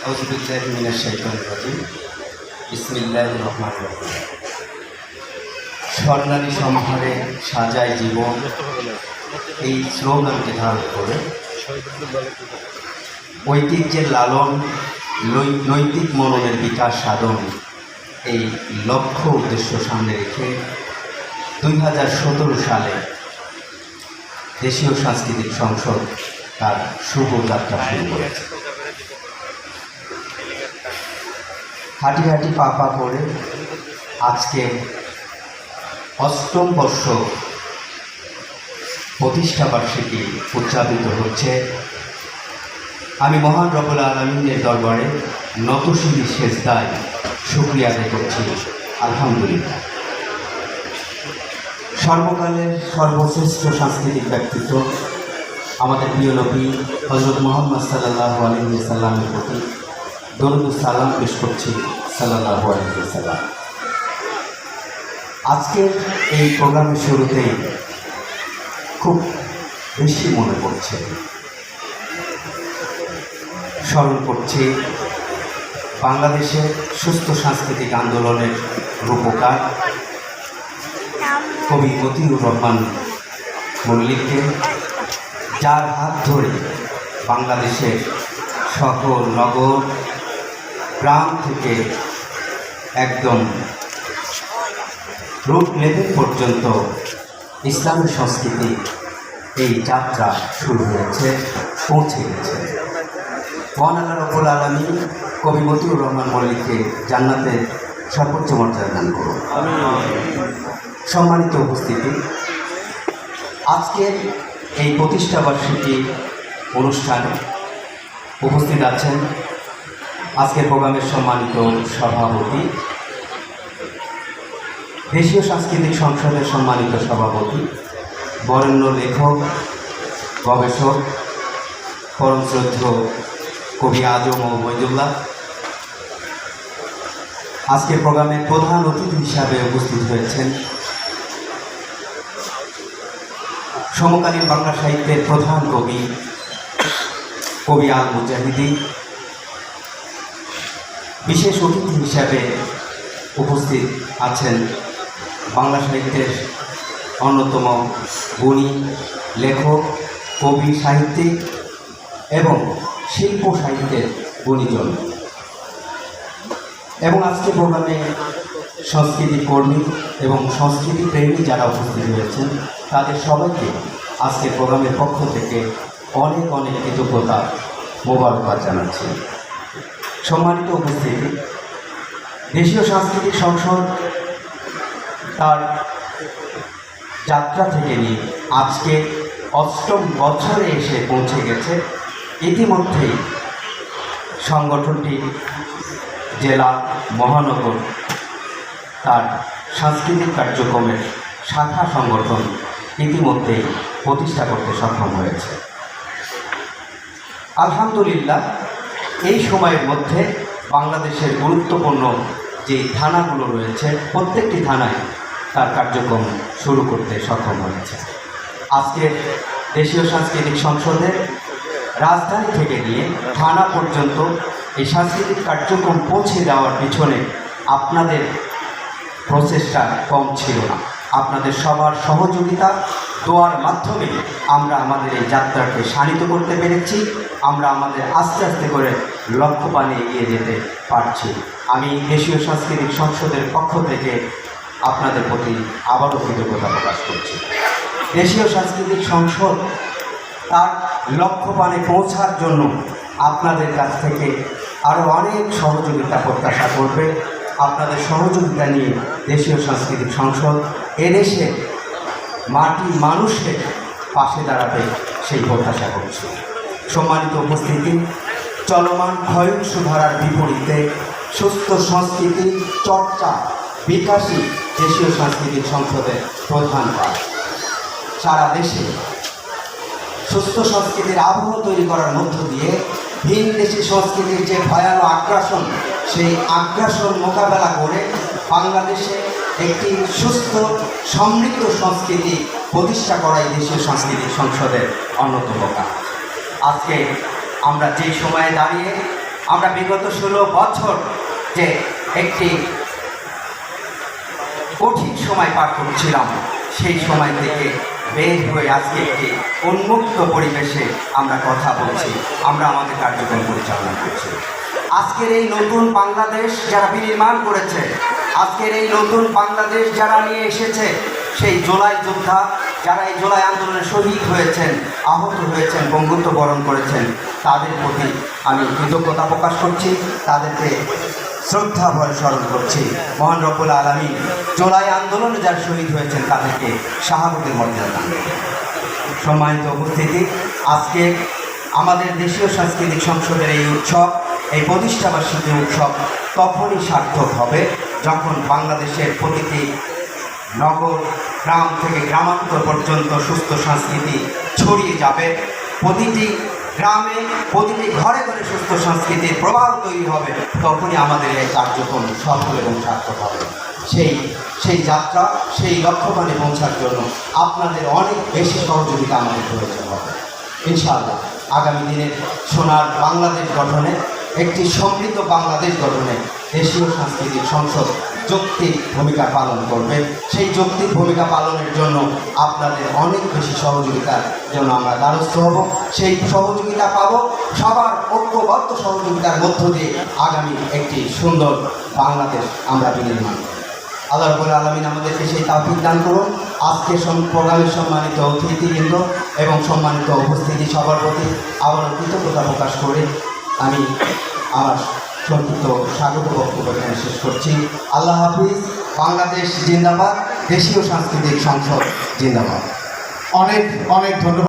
আউযুবিল্লাহি মিনাশ শাইতানির রাজিম। বিসমিল্লাহির রহমানির রহিম। স্বর্ণালী সম্ভারে সাজায় জীবন, এই স্লোগানকে ধারণ করে ঐতিহ্যের লালন, নৈতিক মননের বিকাশ সাধন, এই লক্ষ্য উদ্দেশ্য সামনে রেখে 2017 সালে দেশীয় সাংস্কৃতিক সংসদ তার শুভ যাত্রা শুরু করেছে। হাঁটি হাঁটি পা পা করে আজকে 8ম বর্ষ প্রতিষ্ঠাবার্ষিকী উদযাপিত হচ্ছে। আমি মহান রব্বুল আলামিনের দরবারে নতশির সেজদায় শুকরিয়া আদায় করছি, আলহামদুলিল্লাহ। সর্বকালের সর্বশ্রেষ্ঠ সাংস্কৃতিক ব্যক্তিত্ব আমাদের প্রিয় নবী হযরত মুহাম্মদ সাল্লাল্লাহু আলাইহি ওয়াসাল্লামের প্রতি দরুদ ও সালাম পেশ করছি, সাল্লাল্লাহু আলাইহি ওয়াসাল্লাম। আজকের এই প্রোগ্রামের শুরুতেই খুব বেশি মনে পড়ছে, স্মরণ করছি বাংলাদেশের সুস্থ সাংস্কৃতিক আন্দোলনের রূপকার কবি মতিউর রহমান মল্লিককে, যার হাত ধরে বাংলাদেশের শহর নগর গ্রাম থেকে একদম রুট লেভেল পর্যন্ত ইসলামী সংস্কৃতি এই যাত্রা শুরু হয়েছে, পৌঁছে গেছে। মহান আল্লাহ রব্বুল আলামিন কবি মতিউর রহমান মল্লিককে জান্নাতের সর্বোচ্চ মর্যাদা দান করুন। সম্মানিত উপস্থিতি, আজকের এই প্রতিষ্ঠাবার্ষিকী অনুষ্ঠানে উপস্থিত আছেন আজকের প্রোগ্রামের সম্মানিত সভাপতি, দেশীয় সাংস্কৃতিক সংসদের সম্মানিত সভাপতি, বরেণ্য লেখক, গবেষক, পরম শ্রদ্ধেয় কবি আজম ও মহিদুল্লাহ। আজকের প্রোগ্রামের প্রধান অতিথি হিসাবে উপস্থিত হয়েছেন সমকালীন বাংলা সাহিত্যের প্রধান কবি আল মুজাহিদি। বিশেষ অতিথি হিসাবে উপস্থিত আছেন বাংলা সাহিত্যের অন্যতম গুণী লেখক, কবি, সাহিত্যিক এবং শিল্প সাহিত্যের গুণীজন। এবং আজকের প্রোগ্রামে সংস্কৃতি কর্মী এবং সংস্কৃতি প্রেমী যারা উপস্থিত হয়েছেন তাদের সবাইকে আজকের প্রোগ্রামের পক্ষ থেকে অনেক অনেক কৃতজ্ঞতা, মোবারকবাদ জানাচ্ছি। সম্মানিত উপস্থিতি, দেশীয় সাংস্কৃতিক সংসদ তার যাত্রা থেকে নিয়ে আজকে 8ম বছরে এসে পৌঁছে গেছে। ইতিমধ্যেই সংগঠনটি জেলা, মহানগর তার সাংস্কৃতিক কার্যক্রমের শাখা সংগঠন ইতিমধ্যেই প্রতিষ্ঠা করতে সক্ষম হয়েছে, আলহামদুলিল্লাহ। এই সময়ের মধ্যে বাংলাদেশের গুরুত্বপূর্ণ যে থানাগুলো রয়েছে প্রত্যেকটি থানায় তার কার্যক্রম শুরু করতে সক্ষম হয়েছে। আজকের দেশীয় সাংস্কৃতিক সংসদের রাজধানী থেকে নিয়ে থানা পর্যন্ত এই সাংস্কৃতিক কার্যক্রম পৌঁছে দেওয়ার পিছনে আপনাদের প্রচেষ্টা কম ছিল না। আপনাদের সবার সহযোগিতা, দোয়ার মাধ্যমে আমরা আমাদের এই যাত্রাকে শানিত করতে পেরেছি। আমরা আমাদের আস্তে আস্তে করে লক্ষ্যপানে এগিয়ে যেতে পারছি। আমি দেশীয় সাংস্কৃতিক সংসদের পক্ষ থেকে আপনাদের প্রতি আবারও কৃতজ্ঞতা প্রকাশ করছি। দেশীয় সাংস্কৃতিক সংসদ তার লক্ষ্যপানে পৌঁছার জন্য আপনাদের কাছ থেকে আরও অনেক সহযোগিতা প্রত্যাশা করবে। আপনাদের সহযোগিতা নিয়ে দেশীয় সাংস্কৃতিক সংসদ এদেশে মাটি মানুষের পাশে দাঁড়াবে সেই প্রত্যাশা করছি। সম্মানিত উপস্থিতি, চলমান ক্ষয়ংস ধারার বিপরীতে সুস্থ সংস্কৃতি চর্চা বিকাশই দেশীয় সাংস্কৃতিক সংসদের প্রধান কাজ। সারা দেশে সুস্থ সংস্কৃতির আবহ তৈরি করার মধ্য দিয়ে ভিনদেশী সংস্কৃতির যে ভয়াবহ আগ্রাসন, সেই আগ্রাসন মোকাবেলা করে বাংলাদেশে একটি সুস্থ সমৃদ্ধ সংস্কৃতি প্রতিষ্ঠা করাই দেশীয় সাংস্কৃতিক সংসদের অন্যতম কাজ। আজকে আমরা যে সময়ে দাঁড়িয়ে আমরা বিগত 16 বছর যে একটি কঠিন সময় পার করছিলাম, সেই সময় থেকে বের হয়ে আজকে একটি উন্মুক্ত পরিবেশে আমরা কথা বলছি, আমরা আমাদের কার্যক্রম পরিচালনা করছি। আজকের এই নতুন বাংলাদেশ যারা বিনির্মাণ করেছে, আজকের এই নতুন বাংলাদেশ যারা নিয়ে এসেছে, সেই জুলাই যোদ্ধা যারা এই জুলাই আন্দোলনে শহীদ হয়েছেন, আহত হয়েছেন, বঙ্গত্ব বরণ করেছেন, তাদের প্রতি আমি কৃতজ্ঞতা প্রকাশ করছি, তাদেরকে শ্রদ্ধা ভরে স্মরণ করছি। মহান রব্বুল আলামিন জুলাই আন্দোলনে যারা শহীদ হয়েছেন তাদেরকে শাহাদাতের মর্যাদা দান করুন। সম্মানিত উপস্থিতি, আজকে আমাদের দেশীয় সাংস্কৃতিক সংসদের এই উৎসব, এই প্রতিষ্ঠাবার্ষিকী উৎসব তখনই সার্থক হবে যখন বাংলাদেশের প্রতিটি নগর, গ্রাম থেকে গ্রামান্তর পর্যন্ত সুস্থ সংস্কৃতি ছড়িয়ে যাবে। প্রতিটি গ্রামে, প্রতিটি ঘরে ঘরে সুস্থ সংস্কৃতির প্রভাব তৈরি হবে, তখনই আমাদের এই কার্যক্রম সফল এবং সার্থক হবে। সেই যাত্রা, সেই লক্ষ্যমানে পৌঁছার জন্য আপনাদের অনেক বেশি সহযোগিতা আমাদের প্রয়োজন হবে। ইনশাআল্লাহ আগামী দিনের সোনার বাংলাদেশ গঠনে, একটি সমৃদ্ধ বাংলাদেশ গঠনে দেশীয় সাংস্কৃতিক সংসদ যৌক্তিক ভূমিকা পালন করবে। সেই যৌক্তিক ভূমিকা পালনের জন্য আপনাদের অনেক বেশি সহযোগিতার জন্য আমরা দ্বারস্থ হব। সেই সহযোগিতা পাব সবার ঐক্যবদ্ধ সহযোগিতার মধ্য দিয়ে আগামী একটি সুন্দর বাংলাদেশ আমরা বিনির্মাণ করব। আল্লাহ রাব্বুল আলামিন আমাদেরকে সেই তৌফিক দান করুন। আজকে প্রোগ্রামের সম্মানিত অতিথিবৃন্দ এবং সম্মানিত উপস্থিতি সবার প্রতি আবারও কৃতজ্ঞতা প্রকাশ করে আমি আমার সংক্ষিপ্ত স্বাগত বক্তব্য এখানে শেষ করছি। আল্লাহ হাফিজ। বাংলাদেশ জিন্দাবাদ। দেশীয় সাংস্কৃতিক সংসদ জিন্দাবাদ। অনেক অনেক ধন্যবাদ।